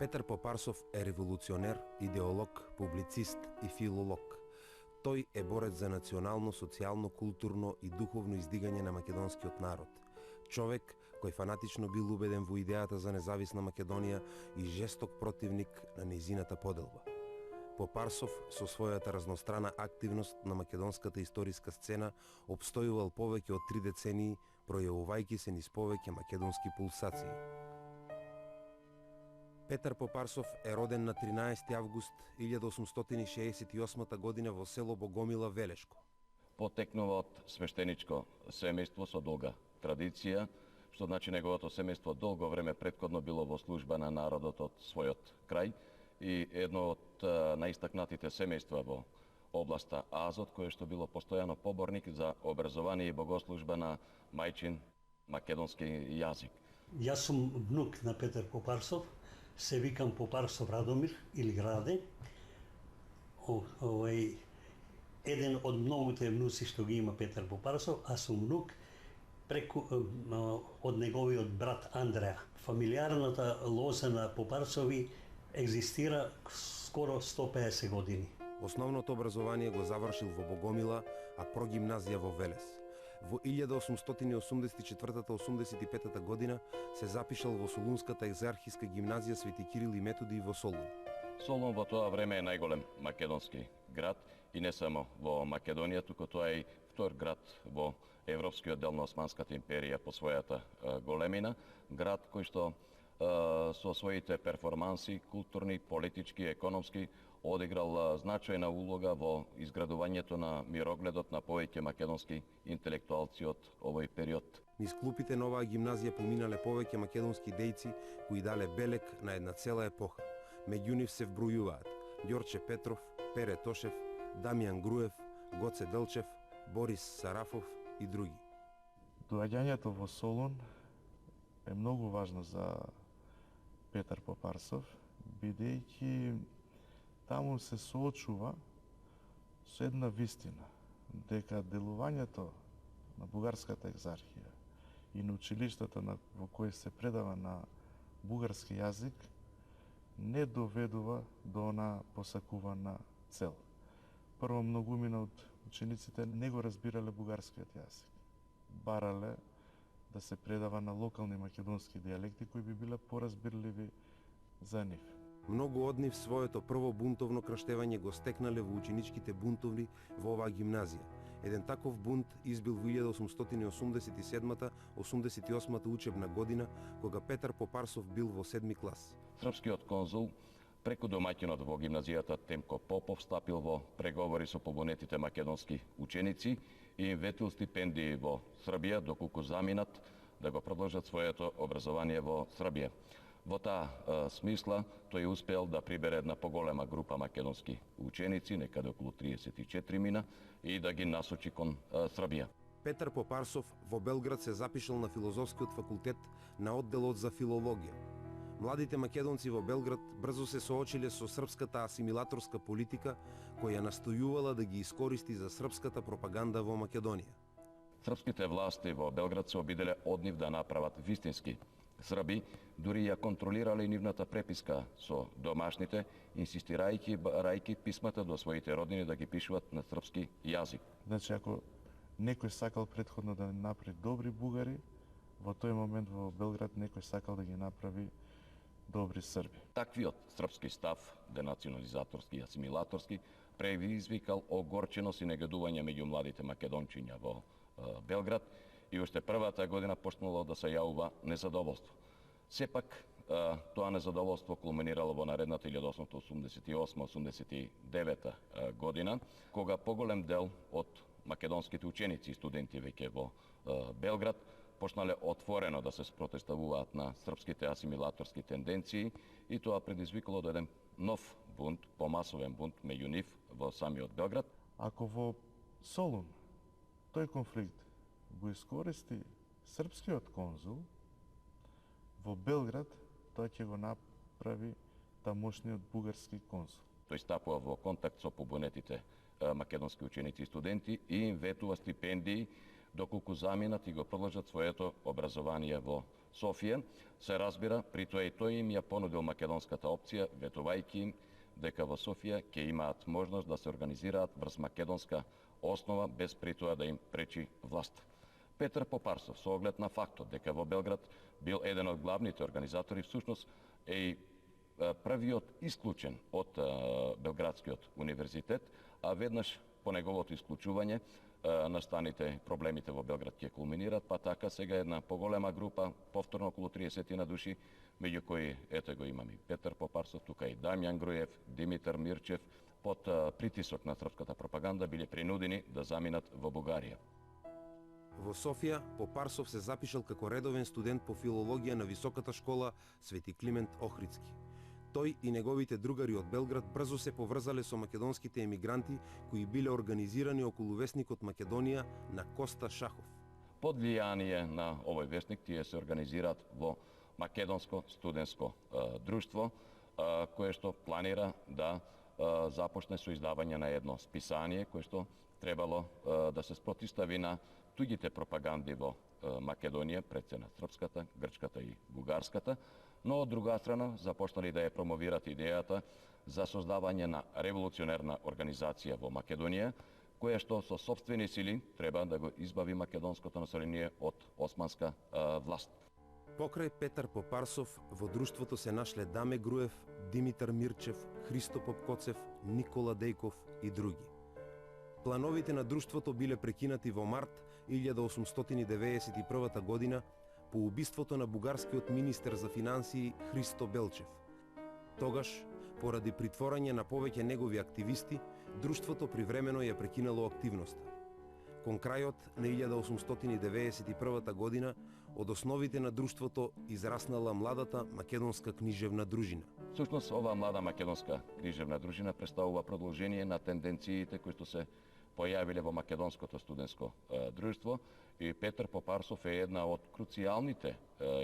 Петар Попарсов е револуционер, идеолог, публицист и филолог. Тој е борец за национално, социјално, културно и духовно издигање на македонскиот народ. Човек кој фанатично бил убеден во идејата за независна Македонија и жесток противник на нејзината поделба. Попарсов со својата разнострана активност на македонската историска сцена обстојувал повеќе од 3 децении, пројавувајќи се низ повеќе македонски пулсации. Петар Попарсов е роден на 13 август 1868 година во село Богомила, Велешко. Потекнува од свештеничко семејство со долга традиција, што значи неговото семејство долго време претходно било во служба на народот од својот крај и едно од наистакнатите семејства во областа Азот, кое што било постојано поборник за образование и богослужба на мајчин македонски јазик. Јас сум внук на Петар Попарсов, се викам Попарсов Радомир или Граде. Еден од многуте внуци што ги има Петар Попарсов, а сум внук преку од неговиот брат Андреа. Фамилиарната лоза на Попарсови екзистира скоро 150 години. Основното образование го завршил во Богомила, а прогимназија во Велес. Во 1884-85 година се запишал во Солунската екзархиска гимназија Свети Кирил и Методи во Солун. Солун во тоа време е најголем македонски град и не само во Македонија, туку тоа е и втор град во европскиот дел на Османската империја по својата големина, град кој што со своите перформанси, културни, политички, економски, одиграл значајна улога во изградувањето на мирогледот на повеќе македонски интелектуалци од овој период. Низ клупите на оваа гимназија поминале повеќе македонски дејци кои дале белег на една цела епоха. Меѓу нив се вбројуваат Ѓорче Петров, Пере Тошев, Дамјан Груев, Гоце Делчев, Борис Сарафов и други. Доаѓањето во Солун е многу важно за Петар Попарсов, бидејќи таму се соочува со една вистина, дека делувањето на бугарската екзархија и на училиштата во кои се предава на бугарски јазик не доведува до она посакувана цел. Прво, многумина од учениците не го разбирале бугарскиот јазик. Барале да се предава на локални македонски дијалекти кои би биле поразбирливи за нив. Многу од нив своето прво бунтовно крштевање го стекнале во ученичките бунтовни во оваа гимназија. Еден таков бунт избил во 1887-88 учебна година, кога Петар Попарсов бил во 7 клас. Српскиот конзул преку домаќинот во гимназијата Темко Попов стапил во преговори со побунетите македонски ученици и им ветил стипендии во Србија доколку заминат да го продолжат своето образование во Србија. Во таа смисла тој успеал да прибере една поголема група македонски ученици, некаде околу 34 мина, и да ги насочи кон Србија. Петар Попарсов во Белград се запишал на филозофскиот факултет на одделот за филологија. Младите македонци во Белград брзо се соочиле со српската асимилаторска политика, која настојувала да ги искористи за српската пропаганда во Македонија. Српските власти во Белград се обиделе од нив да направат вистински срби, дури ја контролирале нивната преписка со домашните, инсистирајќи барајќи писмата до своите роднини да ги пишуваат на српски јазик. Значи, ако некој сакал претходно да направи добри бугари, во тој момент во Белград некој сакал да ги направи добри срби. Таквиот српски став, денационализаторски и асимилаторски, предизвикал огорченост и негодување меѓу младите македончиња во Белград и уште првата година почнало да се јавува незадоволство. Сепак, тоа незадоволство кулминирало во наредната 1888-89 година, кога поголем дел од македонските ученици и студенти веќе во Белград почнале отворено да се спротеставуваат на српските асимилаторски тенденции и тоа предизвикало до еден нов бунт, помасовен бунт меѓу нив во самиот Белград. Ако во Солун тој конфликт го искористи српскиот конзул, во Белград тоа ќе го направи тамошниот бугарски конзул. Тој стапува во контакт со побунетите македонски ученици и студенти и им ветува стипендии доколку заминат и го продолжат своето образование во Софија. Се разбира, при тоа и тој им ја понудил македонската опција, ветувајќи им дека во Софија ќе имаат можност да се организираат врз македонска основа, без при тоа да им пречи власт. Петар Попарсов, со оглед на фактот дека во Белград бил еден од главните организатори, всушност е и првиот исклучен од Белградскиот универзитет, а веднаш по неговото исклучување настаните проблемите во Белград ќе кулминират, па така сега една поголема група, повторно околу 30 на души, меѓу кои ето го имаме Петар Попарсов, тука и Дамјан Груев, Димитар Мирчев, под притисок на српската пропаганда биле принудени да заминат во Бугарија. Во Софија, Попарсов се запишал како редовен студент по филологија на високата школа Свети Климент Охридски. Тој и неговите другари од Белград брзо се поврзале со македонските емигранти кои биле организирани околу весникот Македонија на Коста Шахов. Под влијание на овој весник тие се организираат во Македонско студентско друштво, кое што планира да започне со издавање на едно списание кое што требало да се спротистави на туѓите пропаганди во Македонија, пред се на српската, грчката и бугарската, но од друга страна започнали да ја промовират идејата за создавање на револуционерна организација во Македонија, која што со сопствени сили треба да го избави македонското население од османска власт. Покрај Петар Попарсов, во друштвото се нашле Даме Груев, Димитар Мирчев, Христо Попкоцев, Никола Дејков и други. Плановите на друштвото биле прекинати во март 1891 година по убиството на бугарскиот министер за финансии Христо Белчев. Тогаш, поради притворање на повеќе негови активисти, друштвото привремено ја прекинало активноста. Кон крајот на 1891 година, од основите на друштвото израснала младата македонска книжевна дружина. Всушност, оваа млада македонска книжевна дружина представува продолжение на тенденциите кои што се појавиле во македонското студентско друштво, и Петар Попарсов е една од круцијалните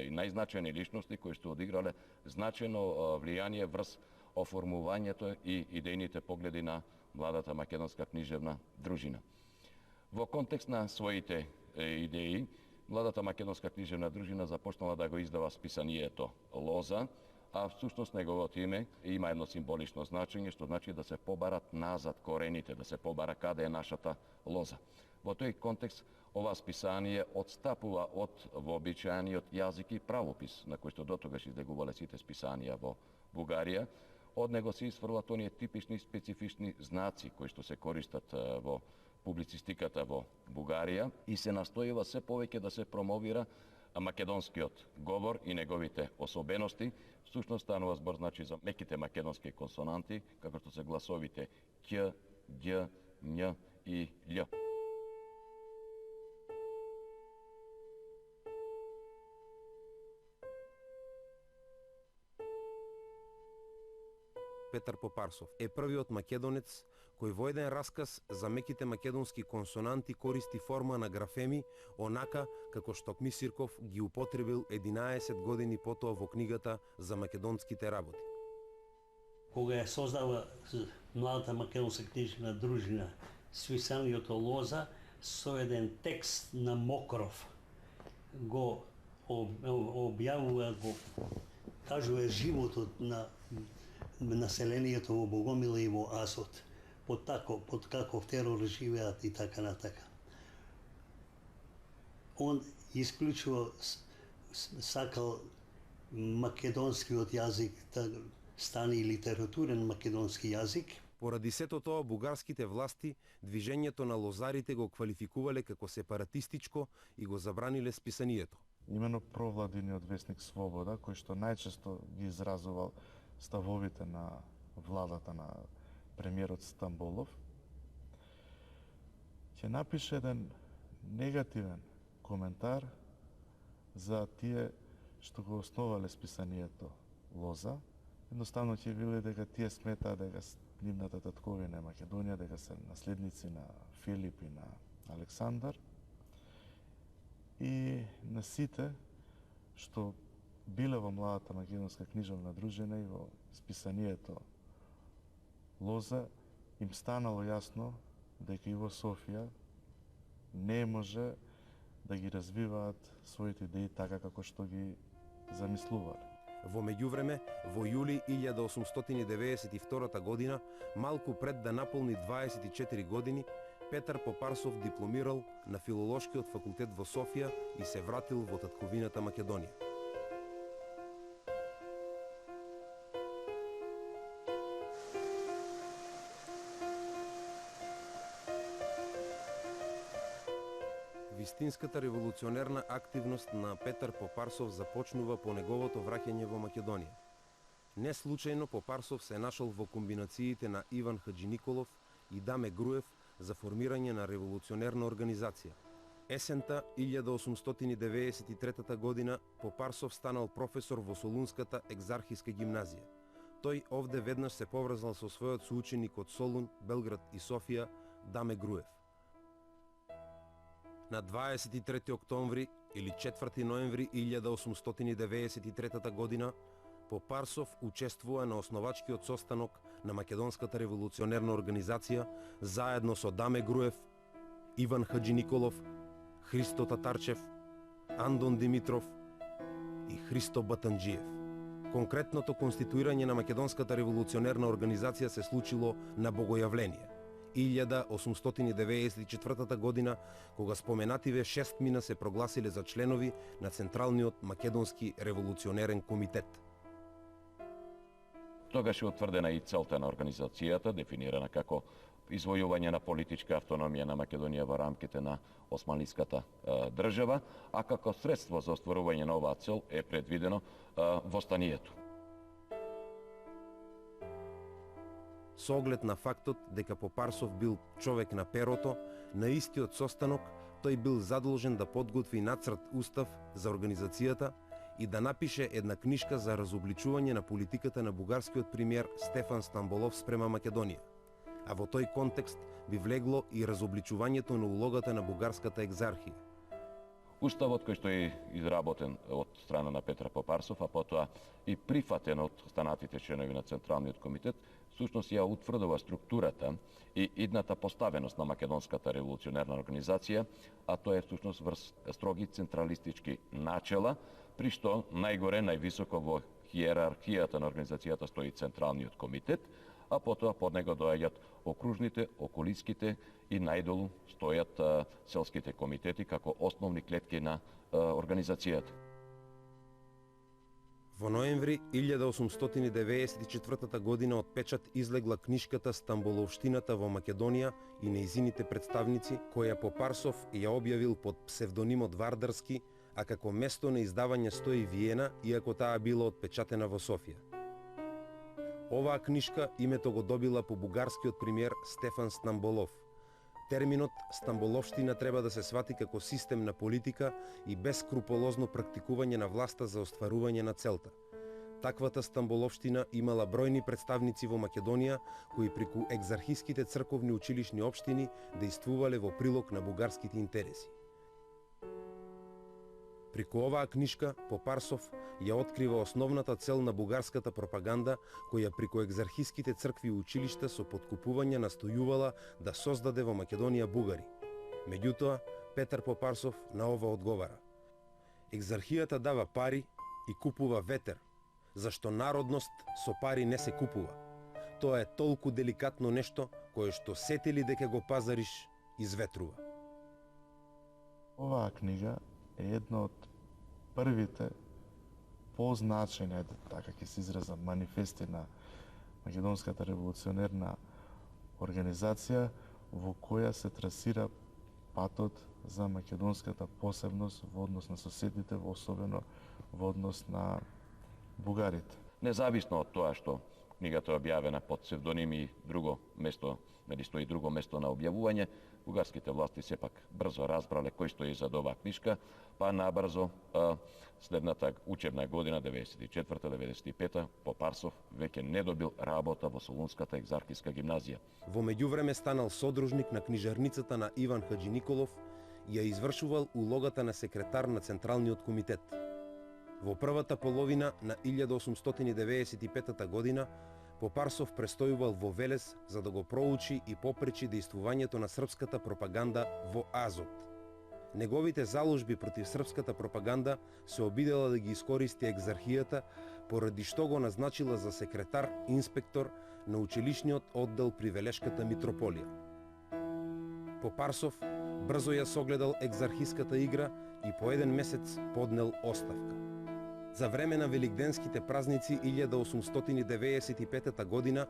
и најзначајни личности кои што одиграле значајно влијание врз оформувањето и идејните погледи на младата македонска книжевна дружина. Во контекст на своите идеи, младата македонска книжевна дружина започнала да го издава списанието Лоза, а всушност неговото име има едно символично значење, што значи да се побарат назад корените, да се побара каде е нашата лоза. Во тој контекст, ова списание отстапува од вообичаениот јазик и правопис, на кој што дотогаш излегувале сите списанија во Бугарија. Од него се изфрлат оние типични специфични знаци кои што се користат во публицистиката во Бугарија и се настојува се повеќе да се промовира македонскиот говор и неговите особености. Всушност станува збор значи за меките македонски консонанти, како што се гласовите Ќ, Ѓ, Њ и Лј. Петар Попарсов е првиот македонец кој во еден расказ за меките македонски консонанти користи форма на графеми, онака како што Кмисирков ги употребил 11 години потоа во книгата за македонските работи. Кога ја создава младата македонска книжевна дружина списанието Лоза, со еден текст на Мокров го објавува, го кажува животот на населението во Богомила и во Асот, под каков терор живеат и така натака. Он исклучува сакал македонскиот јазик да стане и литературен македонски јазик. Поради сето тоа, бугарските власти движењето на лозарите го квалификувале како сепаратистичко и го забраниле списанието. Имено провладиниот весник Слобода, кој што најчесто ги изразувал ставовите на владата на премиерот Стамболов, ќе напише еден негативен коментар за тие што го основале списанието Лоза. Едноставно ќе вели дека тие сметаат дека нивната татковина е Македонија, дека се наследници на Филип и на Александар. И на сите што биле во младата македонска книжевна дружина и во списанието Лоза, им станало јасно дека и во Софија не може да ги развиваат своите идеи така како што ги замислувале. Во меѓувреме, во јули 1892 година, малку пред да наполни 24 години, Петар Попарсов дипломирал на Филолошкиот факултет во Софија и се вратил во татковината Македонија. Вистинската револуционерна активност на Петар Попарсов започнува по неговото враќање во Македонија. Не случајно Попарсов се нашол во комбинациите на Иван Хаџиниколов и Даме Груев за формирање на револуционерна организација. Есента 1893 година Попарсов станал професор во Солунската екзархиска гимназија. Тој овде веднаш се поврзал со својот соученик од Солун, Белград и Софија, Даме Груев. На 23 октомври или 4 ноември 1893 година Попарсов учествува на основачкиот состанок на Македонската револуционерна организација заедно со Даме Груев, Иван Хаџиниколов, Христо Татарчев, Андон Димитров и Христо Батанџиев. Конкретното конституирање на Македонската револуционерна организација се случило на Богојавление 1894 година, кога споменативе 6 мина се прогласиле за членови на Централниот македонски револуционерен комитет. Тогаш е утврдена и целта на организацијата, дефинирана како извојување на политичка автономија на Македонија во рамките на османлиската држава, а како средство за остварување на оваа цел е предвидено востанието. Со оглед на фактот дека Попарсов бил човек на перото, на истиот состанок тој бил задолжен да подготви нацрт устав за организацијата и да напише една книшка за разобличување на политиката на бугарскиот премиер Стефан Стамболов спрема Македонија. А во тој контекст би влегло и разобличувањето на улогата на бугарската екзархија. Уставот кој што е изработен од страна на Петар Попарсов, а потоа и прифатен од останатите членови на Централниот комитет, всушност ја утврдува структурата и идната поставеност на Македонската револуционерна организација, а тоа е всушност врз строги централистички начела, при што најгоре, највисоко во хиерархијата на организацијата стои Централниот комитет, а потоа под него доаѓаат окружните, околиските и најдолу стојат селските комитети како основни клетки на организацијата. Во ноември 1894 година од печат излегла книшката Стамболовштината во Македонија и нејзините представници, која Попарсов ја објавил под псевдонимот Вардарски, а како место на издавање стои Виена, иако таа била отпечатена во Софија. Оваа книшка името го добила по бугарскиот премиер Стефан Стамболов. Терминот Стамболовштина треба да се свати како систем на политика и бескрупулозно практикување на власта за остварување на целта. Таквата Стамболовштина имала бројни представници во Македонија, кои преку екзархиските црковни училишни општини действувале во прилог на бугарските интереси. Преку оваа книшка Попарсов ја открива основната цел на бугарската пропаганда, која преку екзархиските цркви и училишта со поткупување настојувала да создаде во Македонија бугари. Меѓутоа, Петар Попарсов на ова одговара: екзархијата дава пари и купува ветер, зашто народност со пари не се купува. Тоа е толку деликатно нешто кое што сетили дека го пазариш, изветрува. Оваа книга е една од првите позначени, така ќе се изразам, манифести на Македонската револуционерна организација, во која се трасира патот за македонската посебност во однос на соседите, особено во однос на бугарите. Независно од тоа што книгата е објавена под псевдоним и друго место, стои друго место на објавување, бугарските власти сепак брзо разбрале кој стои зад оваа книшка, па набрзо следната учебна година 94-95 Попарсов веќе не добил работа во Солунската екзархиска гимназија. Во меѓувреме станал содружник на книжарницата на Иван Хаџиниколов и ја извршувал улогата на секретар на Централниот комитет. Во првата половина на 1895 година Попарсов престојувал во Велес за да го проучи и попречи действувањето на српската пропаганда во Азот. Неговите заложби против српската пропаганда се обидела да ги искористи екзархијата, поради што го назначила за секретар, инспектор на училишниот оддел при Велешката митрополија. Попарсов брзо ја согледал екзархиската игра и по еден месец поднел оставка. За време на великденските празници 1895 година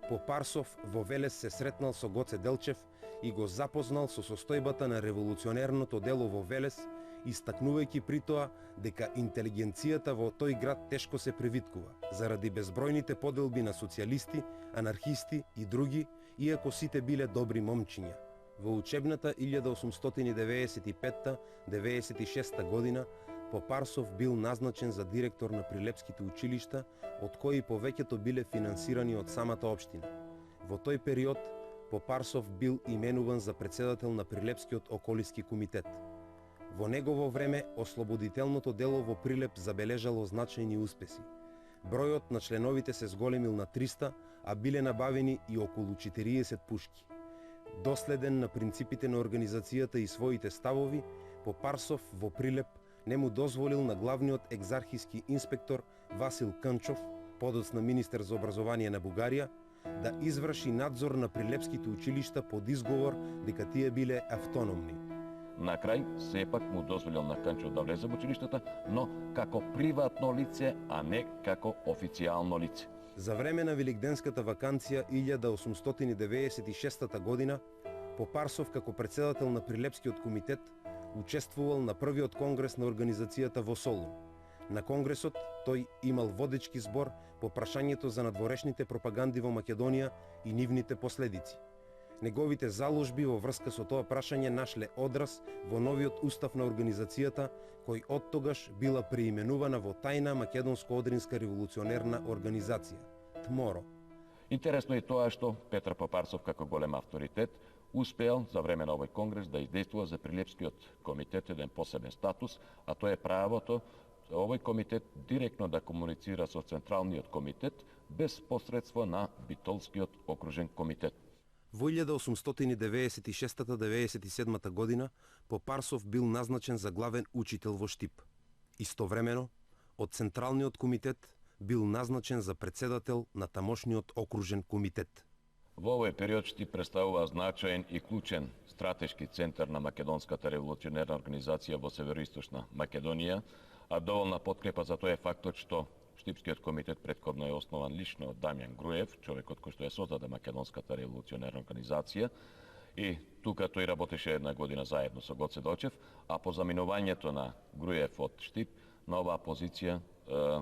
Попарсов во Велес се сретнал со Гоце Делчев и го запознал со состојбата на револуционерното дело во Велес, истакнувајќи при тоа дека интелигенцијата во тој град тешко се превиткува, заради безбројните поделби на социјалисти, анархисти и други, иако сите биле добри момчиња. Во учебната 1895-96 година Попарсов бил назначен за директор на прилепските училишта, од кои повеќето биле финансирани од самата општина. Во тој период Попарсов бил именуван за председател на Прилепскиот околиски комитет. Во негово време ослободителното дело во Прилеп забележало значајни успеси. Бројот на членовите се зголемил на 300, а биле набавени и околу 40 пушки. Доследен на принципите на организацијата и своите ставови, Попарсов во Прилеп не му дозволил на главниот екзархиски инспектор Васил Канчов, подоцна министер за образование на Бугарија, да изврши надзор на прилепските училишта под изговор дека тие биле автономни. На крај, сепак му дозволил на Канчов да влезе во училиштата, но како приватно лице, а не како официјално лице. За време на великденската ваканција 1896 година, Попарсов како председател на Прилепскиот комитет учествувал на првиот конгрес на организацијата во Солун. На конгресот тој имал водечки збор по прашањето за надворешните пропаганди во Македонија и нивните последици. Неговите заложби во врска со тоа прашање нашле одраз во новиот устав на организацијата, кој оттогаш била преименувана во Тајна македонско-одринска револуционерна организација, ТМОРО. Интересно е тоа што Петар Попарсов како голем авторитет успеал за време на овој конгрес да издействува за Прилепскиот комитет еден посебен статус, а тоа е правото овој комитет директно да комуницира со Централниот комитет без посредство на Битолскиот окружен комитет. Во 1896-97 година Попарсов бил назначен за главен учител во Штип. Истовремено, од Централниот комитет бил назначен за председател на тамошниот окружен комитет. Во овој период Штип представува значаен и клучен стратешки центар на македонската револуционерна организација во североисточна Македонија, а доволна подкрепа за тоа е фактот што Штипскиот комитет претходно е основан лично од Дамјан Груев, човекот кој што ја создаде македонската револуционерна организација, и тука тој работеше една година заедно со Гоце Делчев, а по заминувањето на Груев од Штип, на оваа позиција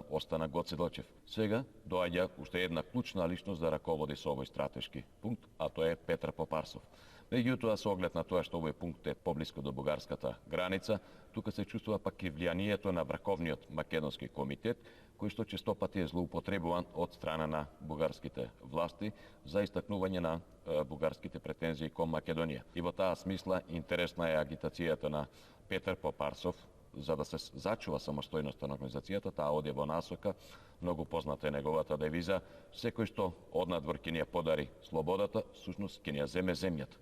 остана Гоце Делчев. Сега доаѓа уште една клучна личност да раководи со овој стратешки пункт, а тоа е Петар Попарсов. Меѓутоа, со оглед на тоа што овој пункт е поблиско до бугарската граница, тука се чувствува пак и влијанието на Враковниот македонски комитет, кој што често пати е злоупотребуван од страна на бугарските власти за истакнување на бугарските претензии кон Македонија. И во таа смисла интересна е агитацијата на Петар Попарсов за да се зачува самостојноста на организацијата. Таа оди во насока, многу позната е неговата девиза: секој што однадвор ќе ни ја подари слободата, всушност ќе ни ја земе земјата.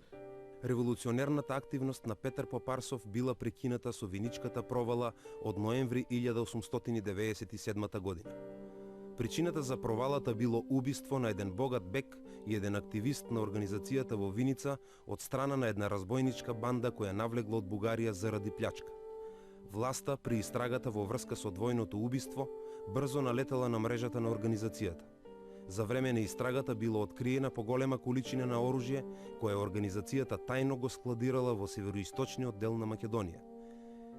Револуционерната активност на Петар Попарсов била прекината со виничката провала од ноември 1897 година. Причината за провалата било убиство на еден богат бек и еден активист на организацијата во Виница од страна на една разбойничка банда која навлегла од Бугарија заради плячка. Власта при истрагата во врска со двојното убиство брзо налетела на мрежата на организацијата. За време на истрагата било откриена поголема количина на оружје која организацијата тајно го складирала во североисточниот дел на Македонија.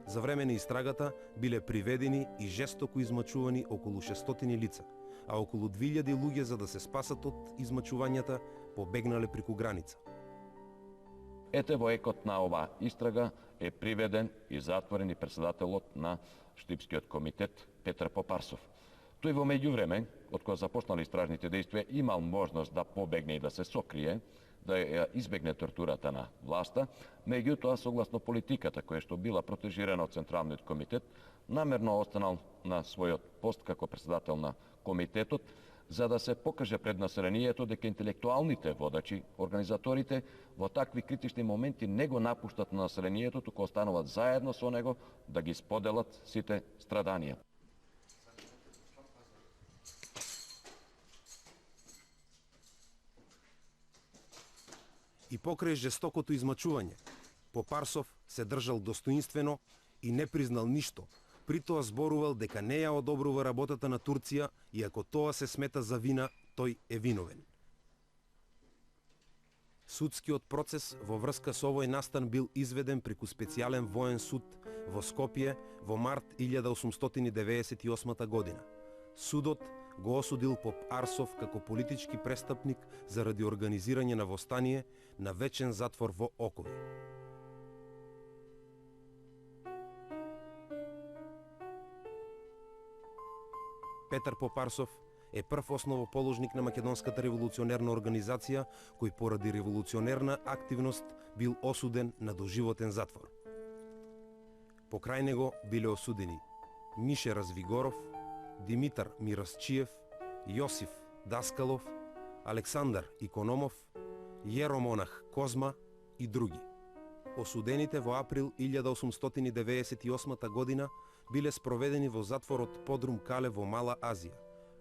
За време на истрагата биле приведени и жестоко измачувани околу 600 лица, а околу 2000 луѓе за да се спасат од измачувањата побегнале преку граница. Ете во екот на оваа истрага е приведен и затворен и председателот на Штипскиот комитет Петар Попарсов. Тој во меѓувреме, од кога започнали истражните действија, имал можност да побегне и да се сокрие, да ја избегне тортурата на власта, меѓутоа согласно политиката која што била протежирана од Централниот комитет, намерно останал на својот пост како председател на комитетот, за да се покаже пред населението дека интелектуалните водачи, организаторите во такви критични моменти не го напуштат на населението, туку остануваат заедно со него да ги споделат сите страданија. И покрај жестокото измачување, Попарсов се држал достоинствено и не признал ништо. При тоа зборувал дека не ја одобрува работата на Турција и ако тоа се смета за вина, тој е виновен. Судскиот процес во врска со овој настан бил изведен преку специјален воен суд во Скопје во март 1898 година. Судот го осудил Поп Арсов како политички престапник заради организирање на востание на вечен затвор во окови. Петар Попарсов е прв основоположник на Македонската револуционерна организација, кој поради револуционерна активност бил осуден на доживотен затвор. Покрај него биле осудени Мише Развигоров, Димитар Мирасчиев, Јосиф Даскалов, Александар Икономов, Јеромонах Козма и други. Осудените во април 1898 година биле спроведени во затворот Подрум Кале во Мала Азија.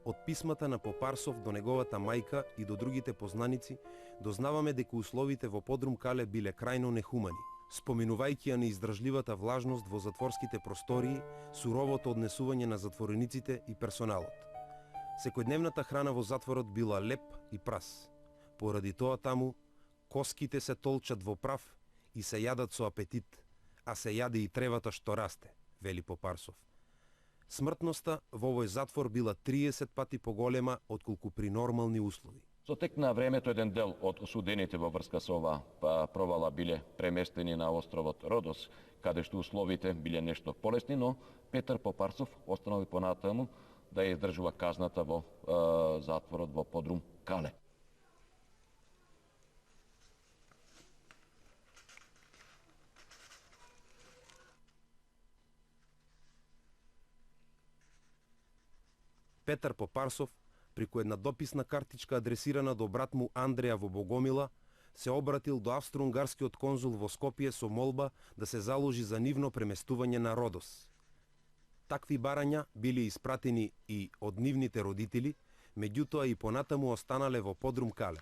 Од писмата на Попарсов до неговата мајка и до другите познаници, дознаваме дека условите во Подрум Кале биле крајно нехумани. Споминувајќи ја неиздржливата влажност во затворските простории, суровото однесување на затворениците и персоналот. Секојдневната храна во затворот била леп и прас. Поради тоа таму, коските се толчат во прав и се јадат со апетит, а се јаде и тревата што расте, вели Попарсов. Смртноста во овој затвор била 30 пати поголема отколку при нормални услови. Со тек на времето еден дел од осудените во врска со ова провала биле преместени на островот Родос, каде што условите биле нешто полесни, но Петар Попарсов останал и понатаму да ја издржува казната во затворот во Подрум Кале. Петар Попарсов, преку една дописна картичка адресирана до брат му Андреја во Богомила, се обратил до австро-унгарскиот конзул во Скопје со молба да се заложи за нивно преместување на Родос. Такви барања били испратени и од нивните родители, меѓутоа и понатаму останале во Подрум Кале.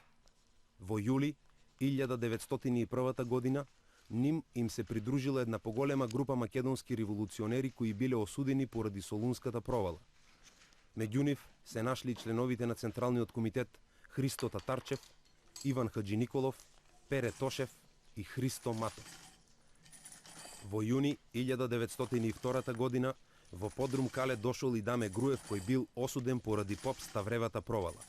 Во јули 1901 година ним им се придружила една поголема група македонски револуционери кои биле осудени поради Солунската провала. Меѓу нив се нашли и членовите на Централниот комитет Христо Татарчев, Иван Хаджи Николов, Пере Тошев и Христо Матов. Во јуни 1902 година во Подрум Кале дошол и Даме Груев, кој бил осуден поради поп Ставревата провала.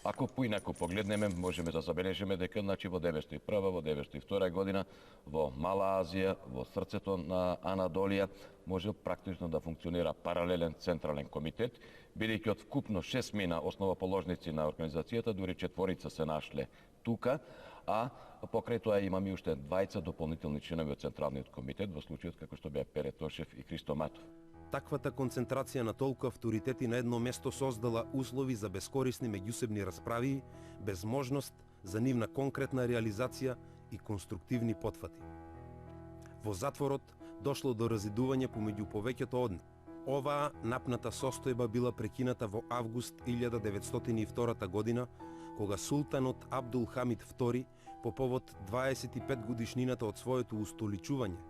Ако поинаку погледнеме, можеме да забележиме дека во 901, во 902 година, во Мала Азија, во срцето на Анадолија, може практично да функционира паралелен централен комитет, бидејќи од вкупно 6 мина основоположници на организацијата, дури 4 се нашле тука, а покрај тоа имаме уште 20 дополнителни членови од Централниот комитет, во случајот како што беа Пере Тошев и Христо Матов. Таквата концентрација на толку авторитети на едно место создала услови за бескорисни меѓусебни расправи, без можност за нивна конкретна реализација и конструктивни потфати. Во затворот дошло до разидување помеѓу повеќето од нив. Оваа напната состојба била прекината во август 1902 година, кога султанот Абдул Хамид II по повод 25 годишнината од своето устоличување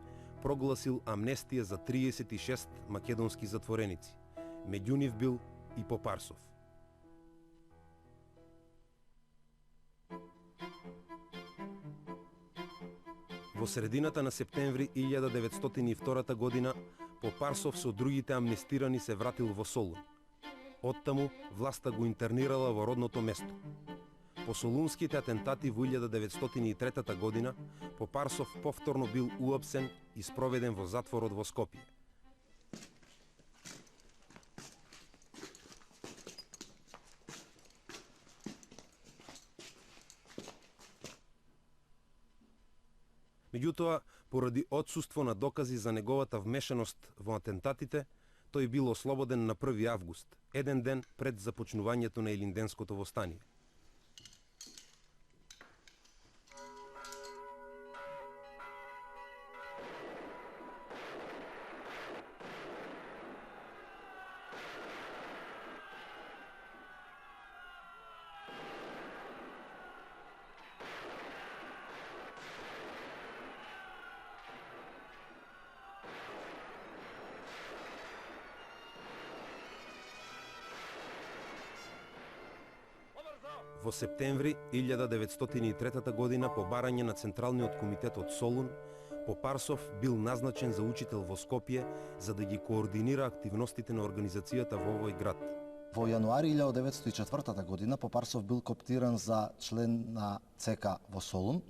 прогласил амнестија за 36 македонски затвореници. Меѓу нив бил и Попарсов. Во средината на септември 1902 година Попарсов со другите амнестирани се вратил во Солун. Оттаму власта го интернирала во родното место. По солунските атентати во 1903 година, Попарсов повторно бил уапсен и спроведен во затворот во Скопје. Меѓутоа, поради отсуство на докази за неговата вмешаност во атентатите, тој бил ослободен на 1 август, еден ден пред започнувањето на Илинденското востание. Во септември 1903 година по барање на Централниот комитет од Солун, Попарсов бил назначен за учител во Скопје за да ги координира активностите на организацијата во овој град. Во јануари 1904 година Попарсов бил коптиран за член на ЦК во Солун.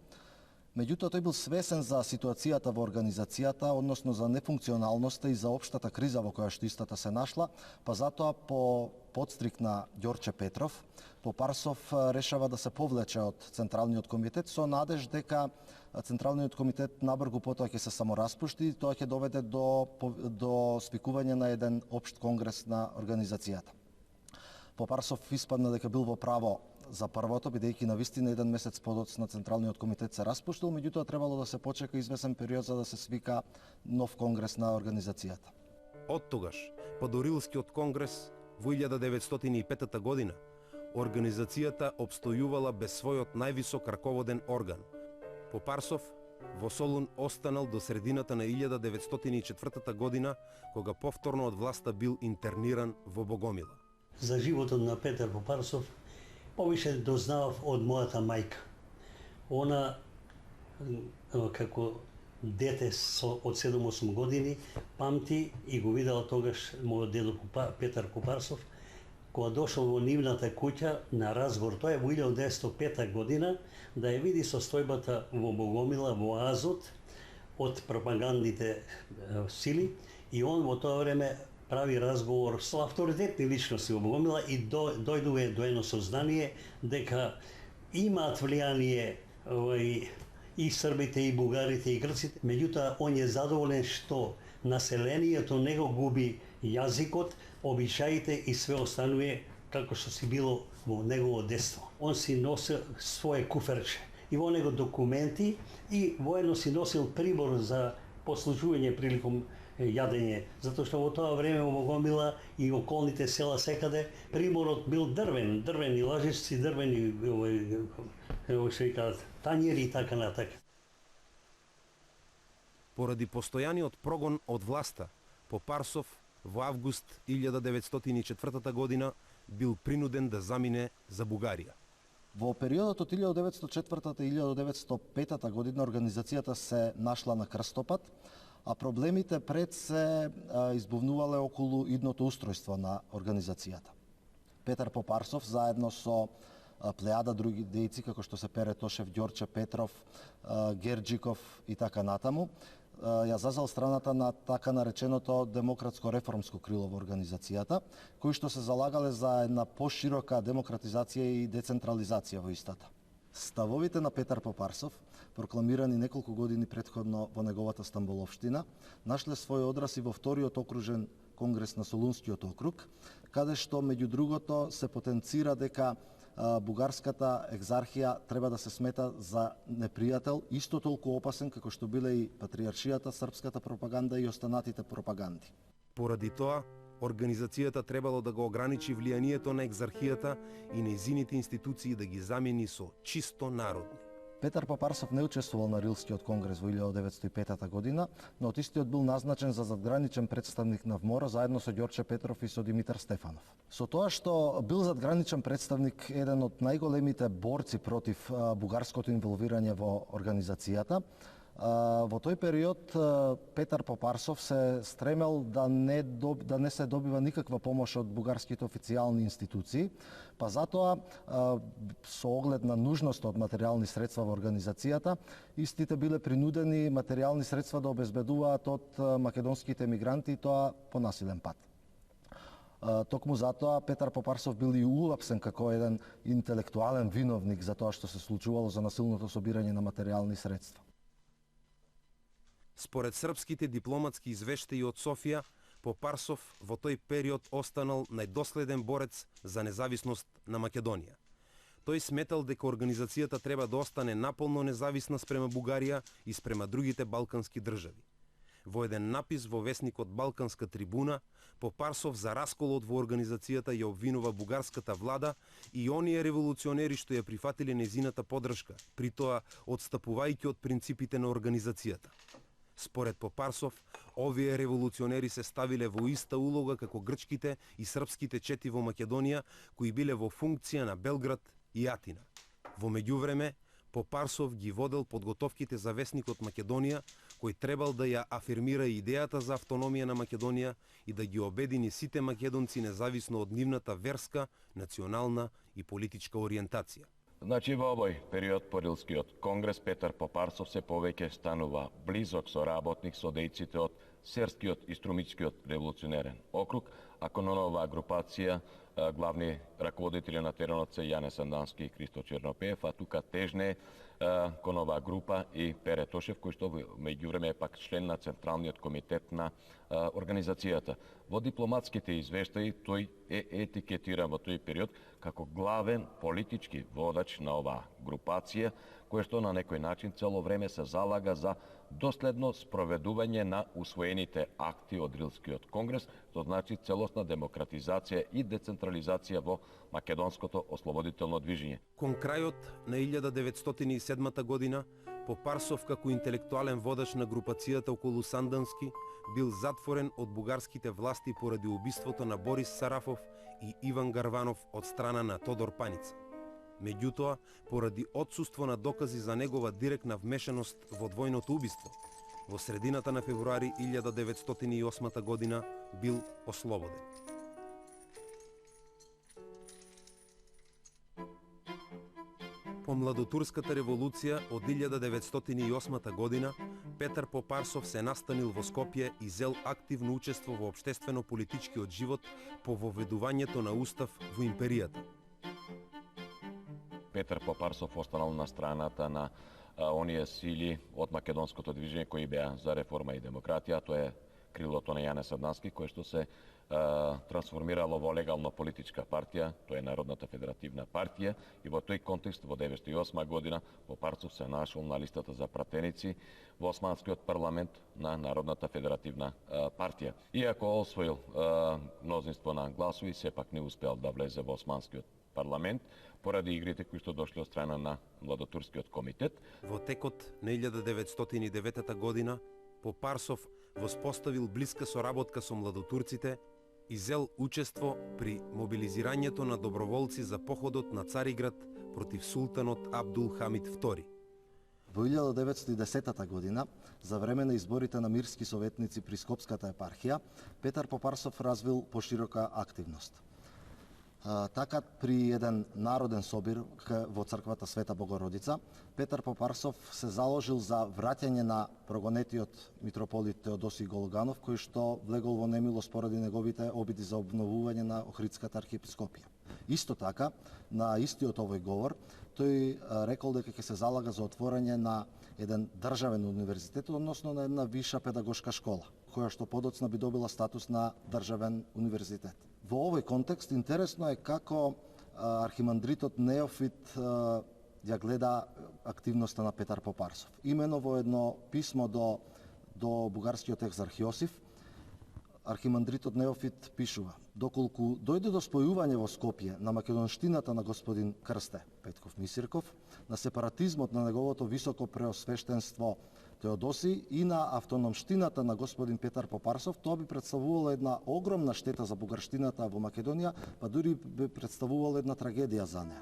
Меѓутоа тој бил свесен за ситуацијата во организацијата, односно за нефункционалноста и за општата криза во која што истата се нашла, па затоа по подстрик на Ѓорче Петров, Попарсов решава да се повлече од Централниот комитет со надеж дека Централниот комитет набргу потоа ќе се самораспушти и тоа ќе доведе до свикување на еден општ конгрес на организацијата. Попарсов испадна дека бил во право за првото, бидејќи навистина еден месец подоцна Централниот комитет се распуштил, меѓутоа требало да се почека извесен период за да се свика нов конгрес на организацијата. Оттогаш, по Дорилскиот конгрес во 1905 година, организацијата обстојувала без својот највисок раководен орган. Попарсов во Солун останал до средината на 1904 година, кога повторно од власта бил интерниран во Богомила. За животот на Петар Попарсов повише дознавав од мојата мајка. Она, како дете од 7-8 години, памти и го видела тогаш мојот дедо Петар Попарсов, кога дошол во нивната куќа на разговор, тоа е во 1905 година, да ја види состојбата во Богомила, во Азот, од пропагандните сили, и он во тоа време прави разговор со авторитетни личности во Богомила и дојдува до едно сознание дека имаат влијание и србите, и бугарите, и грците, меѓутоа он е задоволен што населението не го губи јазикот, обичаите и све останува како што си било во негово детство. Он си носил своje куферче и во него документи и воедно си носил прибор за послужување приликом јадење, затоа што во тоа време во Богомила и околните села секаде приборот бил дрвени лажичци, дрвени што викаат тањери и така натака. Поради постојаниот прогон од власта, Попарсов во август 1904 година бил принуден да замине за Бугарија. Во периодот од 1904 и 1905 година организацијата се нашла на крстопат, а проблемите пред се избувнувале околу идното устројство на организацијата. Петар Попарсов заедно со плејада други дејци како што се Пере Тошев, Ѓорче Петров, Герџиков и така натаму, ја зазел страната на така нареченото демократско-реформско крило во организацијата, кои што се залагале за една поширока демократизација и децентрализација во истата. Ставовите на Петар Попарсов, прокламирани неколку години претходно во неговата Стамболовштина, нашле свој одраз и во вториот окружен конгрес на Солунскиот округ, каде што меѓу другото се потенцира дека бугарската екзархија треба да се смета за непријател, исто толку опасен како што биле и патриаршијата, српската пропаганда и останатите пропаганди. Поради тоа, организацијата требало да го ограничи влијанието на екзархијата и нејзините институции да ги замени со чисто народни. Петар Попарсов не учествувал на Рилскиот конгрес во 1905 година, но од истиот бил назначен за задграничен представник на ВМОР заедно со Ѓорче Петров и со Димитар Стефанов. Со тоа што бил задграничен представник еден од најголемите борци против бугарското инволвирање во организацијата, во тој период Петар Попарсов се стремел да не се добива никаква помош од бугарските официјални институции, па затоа со оглед на нужноста од материјални средства во организацијата, истите биле принудени материјални средства да обезбедуваат од македонските емигранти и тоа по насилен пат. Токму затоа Петар Попарсов бил и уапсен како еден интелектуален виновник за тоа што се случувало за насилното собирање на материјални средства. Според српските дипломатски извештаи од Софија, Попарсов во тој период останал најдоследен борец за независност на Македонија. Тој сметал дека организацијата треба да остане наполно независна спрема Бугарија и спрема другите балкански држави. Во еден напис во весникот Балканска трибуна, Попарсов за расколот во организацијата ја обвинува бугарската влада и оние револуционери што ја прифатиле незината поддршка, при тоа одстапувајќи од принципите на организацијата. Според Попарсов, овие револуционери се ставиле во иста улога како грчките и српските чети во Македонија, кои биле во функција на Белград и Атина. Во меѓувреме, Попарсов ги водел подготовките за весникот Македонија, кој требал да ја афирмира идејата за автономија на Македонија и да ги обедини сите македонци независно од нивната верска, национална и политичка ориентација. Значи, во овој период по Рилскиот конгрес Петар Попарсов се повеќе станува близок соработник со дејците од Серскиот и Струмичкиот револуционерен округ, а кон оваа групација главни раководители на теренот се Јане Сандански и Христо Чернопеев, а тука тежне кон оваа група и Пере Тошев, кој што меѓувреме е пак член на Централниот комитет на организацијата. Во дипломатските извештаи тој е етикетиран во тој период како главен политички водач на оваа групација, кој што на некој начин цело време се залага за доследно спроведување на усвоените акти од Рилскиот конгрес, што значи целосна демократизација и децентрализација во македонското ослободително движење. Кон крајот на 1907 година, Попарсов како интелектуален водач на групацијата околу Сандански бил затворен од бугарските власти поради убиството на Борис Сарафов и Иван Гарванов од страна на Тодор Паница. Меѓутоа, поради отсуство на докази за негова директна вмешаност во двојното убиство, во средината на февруари 1908 година бил ослободен. По младотурската револуција од 1908 година, Петар Попарсов се настанил во Скопје и зел активно учество во општествено-политичкиот живот по воведувањето на устав во империјата. Петар Попарсов останал на страната на оние сили од македонското движење кои беа за реформа и демократија. Тоа е крилото на Јане Сандански, кое што се трансформирало во легално политичка партија, тоа е Народната федеративна партија, и во тој контекст во 1908 година Попарсов се нашол на листата за пратеници во Османскиот парламент на Народната федеративна партија. Иако освоил мнозинство на гласови, сепак не успеал да влезе во Османскиот парламент поради игрите кои што дошле од страна на Младотурскиот комитет. Во текот на 1909 година Попарсов воспоставил блиска соработка со младотурците и зел учество при мобилизирањето на доброволци за походот на Цариград против султанот Абдул Хамид II. Во 1910 година, за време на изборите на мирски советници при Скопската епархија, Петар Попарсов развил поширока активност. Така, при еден народен собир во црквата Света Богородица, Петар Попарсов се заложил за враќање на прогонетиот митрополит Теодосиј Голганов, кој што влегол во немилост поради неговите обиди за обновување на Охридската архиепископија. Исто така, на истиот овој говор, тој рекол дека ќе се залага за отворање на еден државен универзитет, односно на една виша педагошка школа, која што подоцна би добила статус на државен универзитет. Во овој контекст интересно е како архимандритот Неофит ја гледа активноста на Петар Попарсов. Имено во едно писмо до бугарскиот екзарх Јосиф, архимандритот Неофит пишува: доколку дојде до спојување во Скопје на македонштината на господин Крсте Петков Мисирков, на сепаратизмот на неговото високо преосвештенство Теодоси и на автономштината на господин Петар Попарсов, тоа би представувало една огромна штета за бугарштината во Македонија, па дури би представувало една трагедија за неа.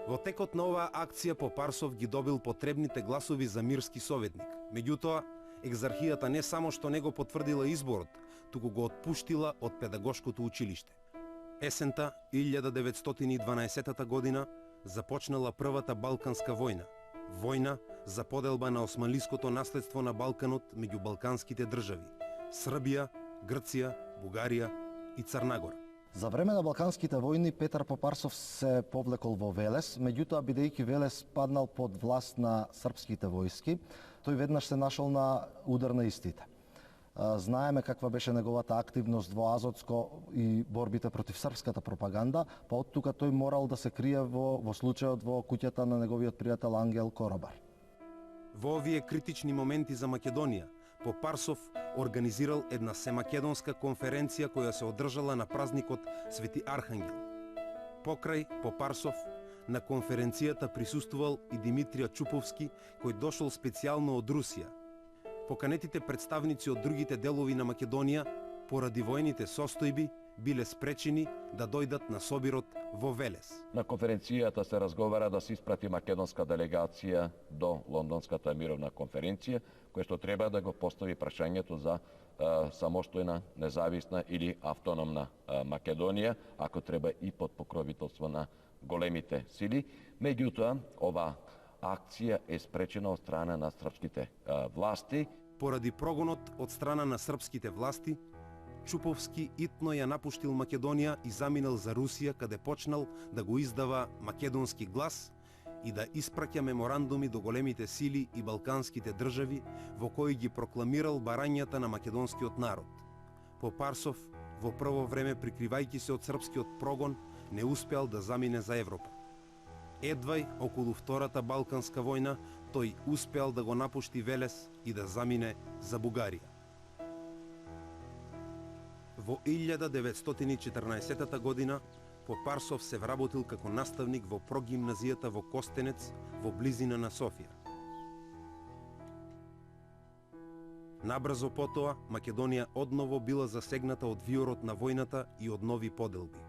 Во текот на оваа акција Попарсов ги добил потребните гласови за мирски советник. Меѓутоа, екзархијата не само што не го потврдила изборот, туку го отпуштила од педагошкото училиште. Есента 1912 година започнала првата Балканска војна. Војна за поделба на османлиското наследство на Балканот меѓу балканските држави – Србија, Грција, Бугарија и Црнагора. За време на Балканските војни Петар Попарсов се повлекол во Велес, меѓутоа бидејќи Велес паднал под власт на српските војски, тој веднаш се нашол на удар на истите. Знаеме каква беше неговата активност во Азотско и борбите против српската пропаганда, па од тука тој морал да се крие во случајот во куќата на неговиот пријател Ангел Коробар. Во овие критични моменти за Македонија, Попарсов организирал една семакедонска конференција која се одржала на празникот Свети Архангел. Покрај Попарсов, на конференцијата присуствувал и Димитрија Чуповски, кој дошол специјално од Русија. Поканетите представници од другите делови на Македонија, поради војните состојби, биле спречени да дојдат на собирот во Велес. На конференцијата се разговара да се испрати македонска делегација до Лондонската мировна конференција, која што треба да го постави прашањето за самостојна, независна или автономна Македонија, ако треба и под покровителство на големите сили. Меѓутоа, ова акција е спречена од страна на српските власти. Поради прогонот од страна на српските власти, Чуповски итно ја напуштил Македонија и заминал за Русија, каде почнал да го издава Македонски глас и да испраќа меморандуми до големите сили и балканските држави, во кои ги прокламирал барањата на македонскиот народ. Попарсов, во прво време прикривајќи се од српскиот прогон, не успеал да замине за Европа. Едвај околу Втората Балканска војна, тој успеал да го напушти Велес и да замине за Бугарија. Во 1914 година Попарсов се вработил како наставник во прогимназијата во Костенец, во близина на Софија. Набрзо потоа, Македонија одново била засегната од виорот на војната и од нови поделби.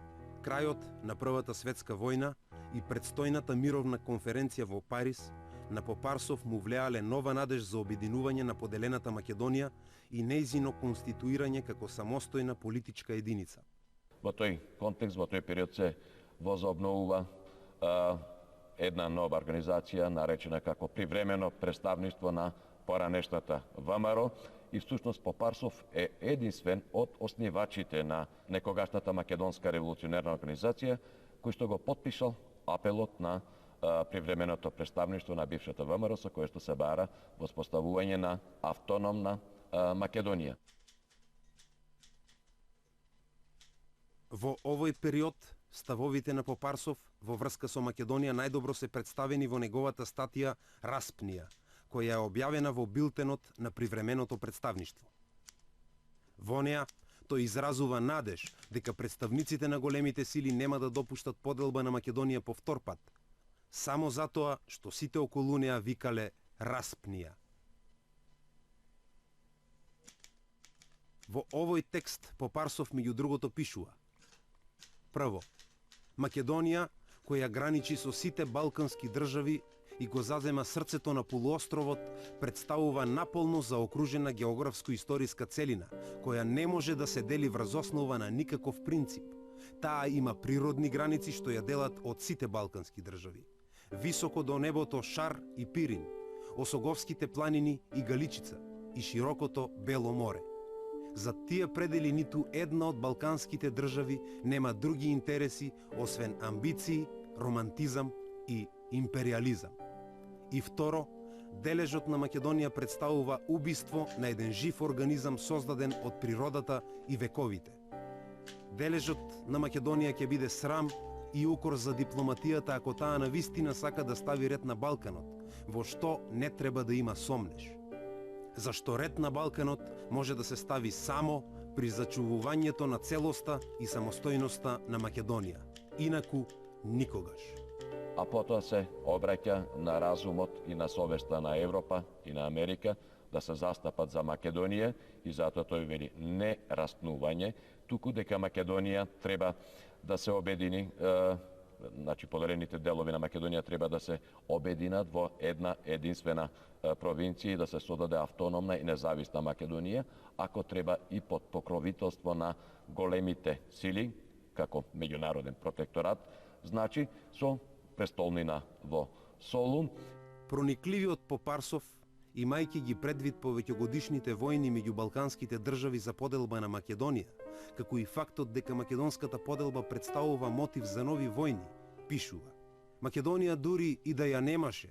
Крајот на Првата светска војна и предстојната мировна конференција во Париз на Попарсов му влеале нова надеж за обединување на поделената Македонија и нејзино конституирање како самостојна политичка единица. Во тој контекст, во тој период се возобновува една нова организација наречена како привремено представништво на поранешната ВМРО и всушност Попарсов е единствен од основачите на некогашната македонска револуционерна организација кој што го потпишал апелот на привременото представништво на бившата ВМРО со кое што се бара воспоставување на автономна Македонија. Во овој период, ставовите на Попарсов во врска со Македонија најдобро се представени во неговата статија «Распнија», која е објавена во билтенот на привременото представништво. Во неа, тој изразува надеж дека представниците на големите сили нема да допуштат поделба на Македонија повтор пат, само затоа што сите околу неа викале «Распнија». Во овој текст Попарсов меѓу другото пишува: Прво, Македонија, која граничи со сите балкански држави и го зазема срцето на полуостровот, представува наполно заокружена географско-историска целина, која не може да се дели врз основа на никаков принцип. Таа има природни граници што ја делат од сите балкански држави. Високо до небото Шар и Пирин, Осоговските планини и Галичица и широкото Бело море. За тие предели ниту една од балканските држави нема други интереси освен амбиции, романтизам и империализам. И второ, дележот на Македонија представува убиство на еден жив организам создаден од природата и вековите. Дележот на Македонија ќе биде срам и укор за дипломатијата ако таа навистина сака да стави ред на Балканот, во што не треба да има сомнеш. Зашто ред на Балканот може да се стави само при зачувувањето на целоста и самостојноста на Македонија. Инаку никогаш. А потоа се обраќа на разумот и на совеста на Европа и на Америка да се застапат за Македонија и затоа тој вели не распнување, туку дека Македонија треба да се обедини, значи поделените делови на Македонија треба да се обединат во една единствена провинција и да се создаде автономна и независна Македонија, ако треба и под покровителство на големите сили, како меѓународен протекторат, значи со престолнина во Солун. Проникливиот Попарсов, имајќи ги предвид повеќогодишните војни меѓу балканските држави за поделба на Македонија, како и фактот дека македонската поделба представува мотив за нови војни, пишува: Македонија дури и да ја немаше,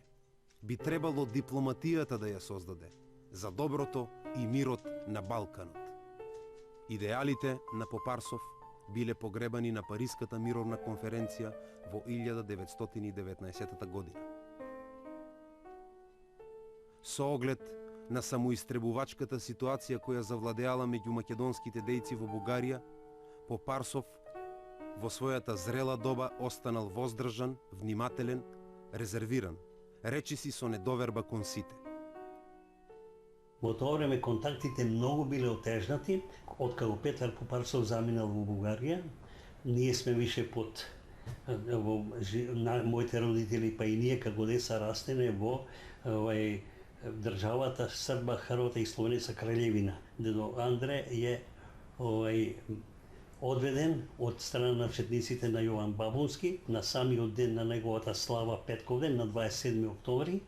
би требало дипломатијата да ја создаде. за доброто и мирот на Балканот. Идеалите на Попарсов биле погребани на Париската мировна конференција во 1919 година. Со оглед на самоистребувачката ситуација која завладеала меѓу македонските дејци во Бугарија, Попарсов во својата зрела доба останал воздржан, внимателен, резервиран, речиси со недоверба кон сите. Во тоа време контактите многу биле отежнати, откако Петар Попарсов заминал во Бугарија. Ние сме више под моите родители, па и ние како деца растене во државата Срба, Хрвата и Словенеца краљевина. Дедо Андре е одведен од страна на четниците на Јован Бабунски на самиот ден на неговата слава Петковден на 27 октомври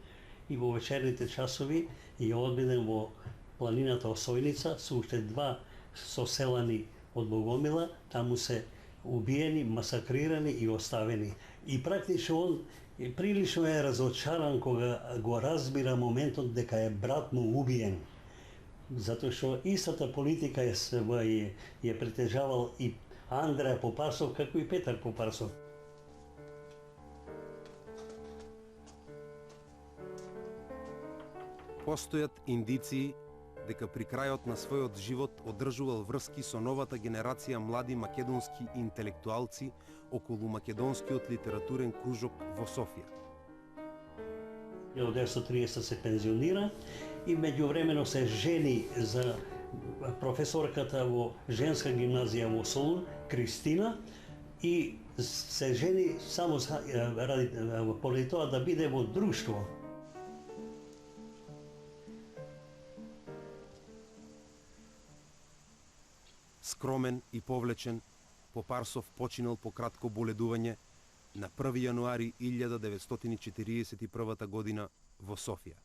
и во вечерните часови е одведен во планината Осојница со уште два соселани од Богомила, таму се убиени, масакрирани и оставени. И практично он прилично е разочаран кога го разбира моментот дека е брат му убиен. Затоа што истата политика ја притежавал и Андреа Попарсов како и Петар Попарсов. Постојат индиции дека при крајот на својот живот одржувал врски со новата генерација млади македонски интелектуалци околу македонскиот литературен кружок во Софија. 1930 се пензионира и меѓувремено се жени за професорката во женска гимназија во Солун, Кристина, и се жени само поради тоа да биде во друштво. Скромен и повлечен, Попарсов починал по кратко боледување на 1 јануари 1941 година во Софија.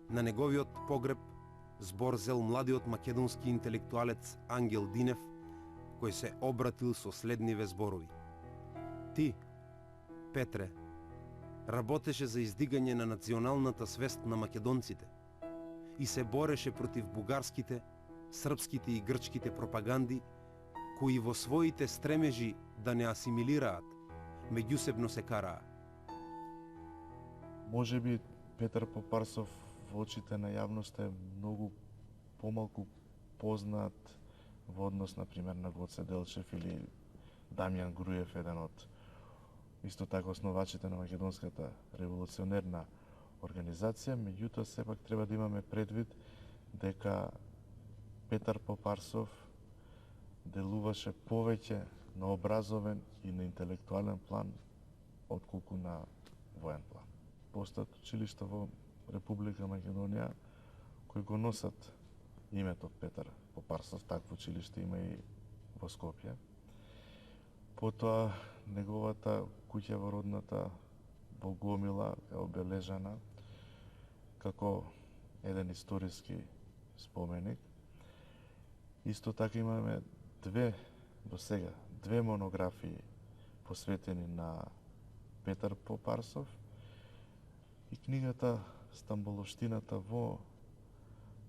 На неговиот погреб збор зел младиот македонски интелектуалец Ангел Динев, кој се обратил со следниве зборови. Ти, Петре, работеше за издигање на националната свест на македонците и се бореше против бугарските, српските и грчките пропаганди, кои во своите стремежи да не асимилираат, меѓусебно се караа. Можеби Петар Попарсов во очите на јавноста е многу помалку познат во однос, например, на Гоце Делчев или Дамјан Груев, еден од исто така основачите на македонската револуционерна организација, меѓутоа сепак треба да имаме предвид дека Петар Попарсов делуваше повеќе на образовен и на интелектуален план отколку на воен план. Постојат училишта во Република Македонија кои го носат името Петар Попарсов, такво училиште има и во Скопје. Потоа неговата куќа во родната Богомила е обележана како еден историски споменик. Исто така имаме две монографии посветени на Петар Попарсов и книгата Стамболовштината во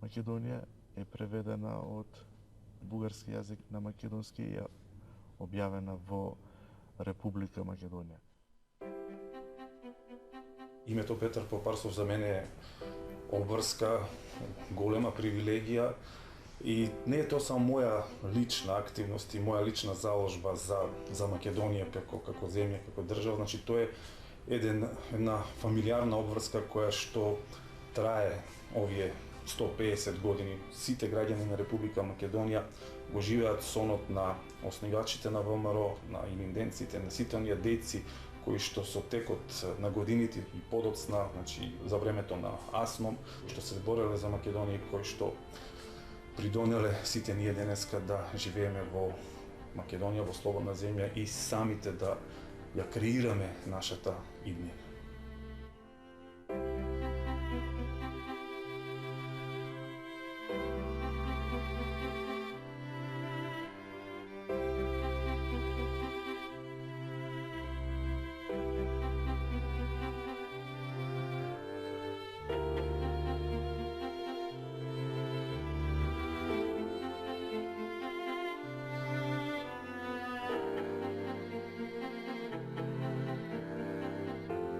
Македонија е преведена од бугарски јазик на македонски и објавена во Република Македонија. Името Петар Попарсов за мене е обврска, голема привилегија и не е тоа само моја лична активност и моја лична заложба за Македонија како земја, како држава, значи тоа е една фамилиарна обврска која што трае овие 150 години. Сите граѓани на Република Македонија го живеат сонот на основачите на ВМРО, на илинденците, на сите оние дејци кои што со текот на годините и подоцна, значи за времето на АСМОМ, што се бореле за Македонија, кои што придонеле сите ние денеска да живееме во Македонија, во слободна земја и самите да ја креираме нашата иднина.